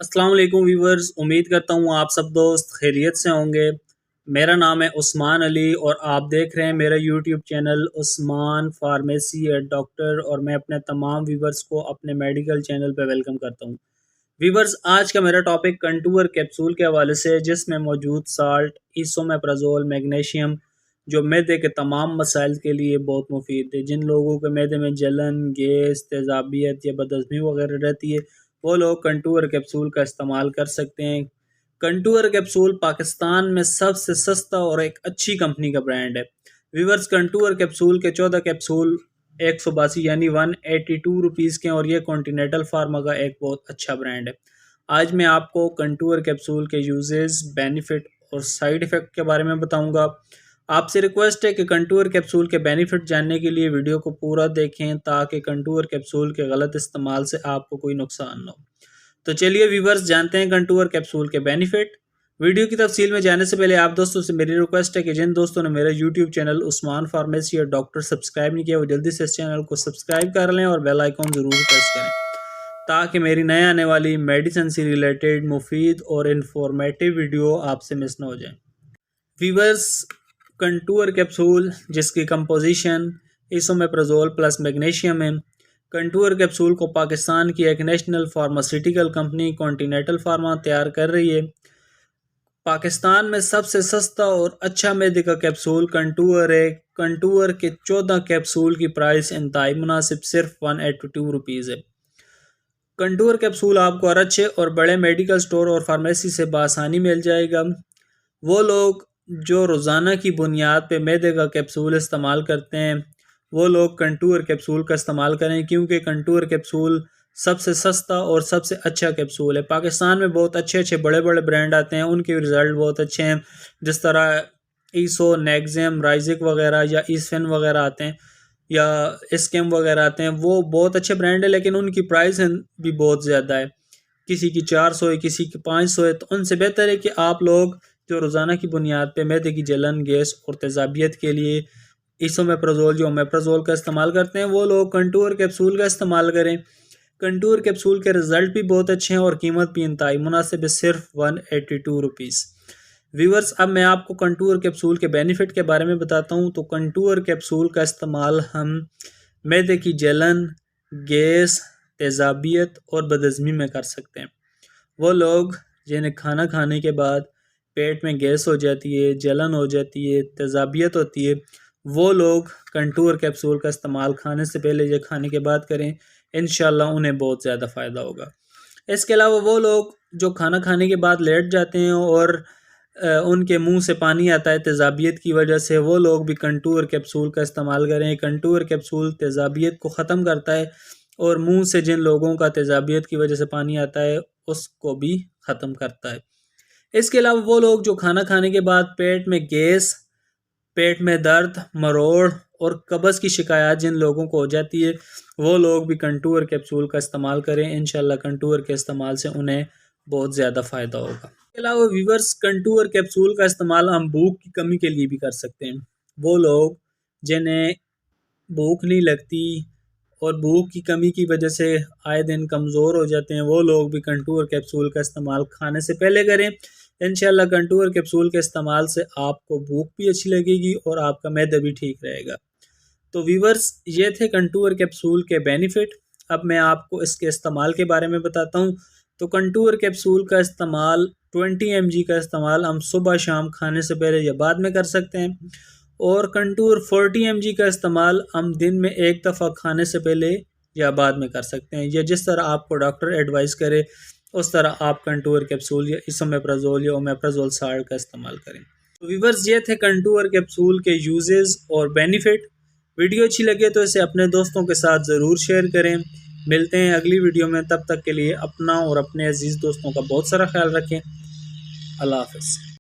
अस्सलाम वालेकुम व्यूवर्स, उम्मीद करता हूँ आप सब दोस्त खैरियत से होंगे। मेरा नाम है उस्मान अली और आप देख रहे हैं मेरा YouTube channel Usman pharmacy and doctor, और मैं अपने तमाम व्यूवर्स को अपने मेडिकल चैनल पर वेलकम करता हूँ। व्यूवर्स, आज का मेरा टॉपिक कंटूर कैप्सूल के हवाले से है, जिसमें मौजूद साल्ट, इसोमेप्राजोल, मैग्नीशियम, जो मैदे के तमाम मसाइल के लिए बहुत मुफीद है। जिन लोगों के मैदे में जलन, गैस, तेज़ाबियत या बदहज़मी वगैरह रहती है, वो लोग कंटूर कैप्सूल का इस्तेमाल कर सकते हैं। कंटूर कैप्सूल पाकिस्तान में सबसे सस्ता और एक अच्छी कंपनी का ब्रांड है। व्यूवर्स, कंटूर कैप्सूल के 14 कैप्सूल 182 यानी 182 रुपीज़ के हैं, और ये कॉन्टिनेंटल फार्मा का एक बहुत अच्छा ब्रांड है। आज मैं आपको कंटूर कैप्सूल के यूजेस, बेनिफिट और साइड इफ़ेक्ट के बारे में बताऊंगा। आपसे रिक्वेस्ट है कि कंटूर कैप्सूल के बेनिफिट जानने के लिए वीडियो को पूरा देखें, ताकि कंटूर कैप्सूल के गलत इस्तेमाल से आपको कोई नुकसान न हो। तो चलिए व्यूवर्स, जानते हैं कंटूर कैप्सूल के बेनिफिट। वीडियो की तफसील में जाने से पहले आप दोस्तों से मेरी रिक्वेस्ट है कि जिन दोस्तों ने मेरा यूट्यूब चैनल उस्मान फार्मेसी और डॉक्टर सब्सक्राइब नहीं किया, वो जल्दी से इस चैनल को सब्सक्राइब कर लें और बेल आइकॉन ज़रूर प्रेस करें, ताकि मेरी नए आने वाली मेडिसिन से रिलेटेड मुफीद और इन्फॉर्मेटिव वीडियो आपसे मिस ना हो जाए। व्यूवर्स, कंटूर कैप्सूल जिसकी कंपोजिशन इसोमेप्राजोल प्लस मैग्नीशियम है। कंटूर कैप्सूल को पाकिस्तान की एक national pharmaceutical company continental pharma तैयार कर रही है। पाकिस्तान में सबसे सस्ता और अच्छा मैदे का कैप्सूल कंटूर है। कंटूर के 14 कैप्सूल की प्राइस इंतहाई मुनासिब, सिर्फ 182 रुपीज़ है। कंटूर कैप्सूल आपको हर अच्छे और बड़े मेडिकल स्टोर और फार्मेसी से बआसानी मिल जाएगा। वो लोग जो रोज़ाना की बुनियाद पे मैदे का कैप्सूल इस्तेमाल करते हैं, वो लोग कंटूर कैप्सूल का इस्तेमाल करें, क्योंकि कंटूर कैप्सूल सबसे सस्ता और सबसे अच्छा कैप्सूल है। पाकिस्तान में बहुत अच्छे अच्छे बड़े बड़े ब्रांड आते हैं, उनके रिज़ल्ट बहुत अच्छे हैं, जिस तरह ईसो, नेक्सेम, राइजिक वगैरह या ईसफेन वगैरह आते हैं, या स्केम वगैरह आते हैं। वो बहुत अच्छे ब्रांड है, लेकिन उनकी प्राइस भी बहुत ज़्यादा है। किसी की 400 है, किसी की 500 है। तो उनसे बेहतर है कि आप लोग जो रोज़ाना की बुनियाद पे मैदे की जलन, गैस और तेज़ाबियत के लिए इसोमेप्राजोल जो ओमेप्राजोल का इस्तेमाल करते हैं, वो लोग कंटूर कैप्सूल का इस्तेमाल करें। कंटूर कैप्सूल के रिज़ल्ट भी बहुत अच्छे हैं और कीमत भी इंतहाई मुनासिब है, सिर्फ 182 रुपीज़। व्यूवर्स, अब मैं आपको कंटूर कैप्सूल के बेनिफिट के बारे में बताता हूँ। तो कंटूर कैप्सूल का इस्तेमाल हम मैदे की जलन, गैस, तेज़ाबियत और बदहज़मी में कर सकते हैं। वो लोग जिन्हें खाना खाने के बाद पेट में गैस हो जाती है, जलन हो जाती है, तेज़ाबियत होती है, वो लोग कंटूर कैप्सूल का इस्तेमाल खाने से पहले या खाने के बाद करें। इंशाल्लाह उन्हें बहुत ज़्यादा फ़ायदा होगा। इसके अलावा वो लोग जो खाना खाने के बाद लेट जाते हैं और उनके मुंह से पानी आता है तेज़ाबियत की वजह से, वो लोग भी कंटूर कैप्सूल का इस्तेमाल करें। कंटूर कैप्सूल तेज़ाबियत को ख़त्म करता है, और मुंह से जिन लोगों का तेज़ाबियत की वजह से पानी आता है, उसको भी ख़त्म करता है। इसके अलावा वो लोग जो खाना खाने के बाद पेट में गैस, पेट में दर्द, मरोड़ और कब्ज़ की शिकायत जिन लोगों को हो जाती है, वो लोग भी कंटूर कैप्सूल का इस्तेमाल करें। इंशाल्लाह कंटूर के इस्तेमाल से उन्हें बहुत ज़्यादा फ़ायदा होगा। इसके अलावा व्यूवर्स, कंटूर कैप्सूल का इस्तेमाल हम भूख की कमी के लिए भी कर सकते हैं। वो लोग जिन्हें भूख नहीं लगती और भूख की कमी की वजह से आए दिन कमज़ोर हो जाते हैं, वो लोग भी कंटूर कैप्सूल का इस्तेमाल खाने से पहले करें। इंशाल्लाह कंटूर कैप्सूल के इस्तेमाल से आपको भूख भी अच्छी लगेगी और आपका मैदा भी ठीक रहेगा। तो व्यूवर्स, ये थे कंटूर कैप्सूल के बेनिफिट। अब मैं आपको इसके इस्तेमाल के बारे में बताता हूँ। तो कंटूर कैप्सूल का इस्तेमाल 20 mg का इस्तेमाल हम सुबह शाम खाने से पहले या बाद में कर सकते हैं, और कंटूर 40 mg का इस्तेमाल हम दिन में एक दफ़ा खाने से पहले या बाद में कर सकते हैं, या जिस तरह आपको डॉक्टर एडवाइस करे उस तरह आप कंटूर कैप्सूल या इसोमेप्राजोल या ओमेप्राजोल साल्ट का इस्तेमाल करें। तो व्यूवर्स, ये थे कंटूर कैप्सूल के यूजेस और बेनिफिट। वीडियो अच्छी लगे तो इसे अपने दोस्तों के साथ ज़रूर शेयर करें। मिलते हैं अगली वीडियो में, तब तक के लिए अपना और अपने अजीज़ दोस्तों का बहुत सारा ख्याल रखें। अल्लाह हाफ़िज़।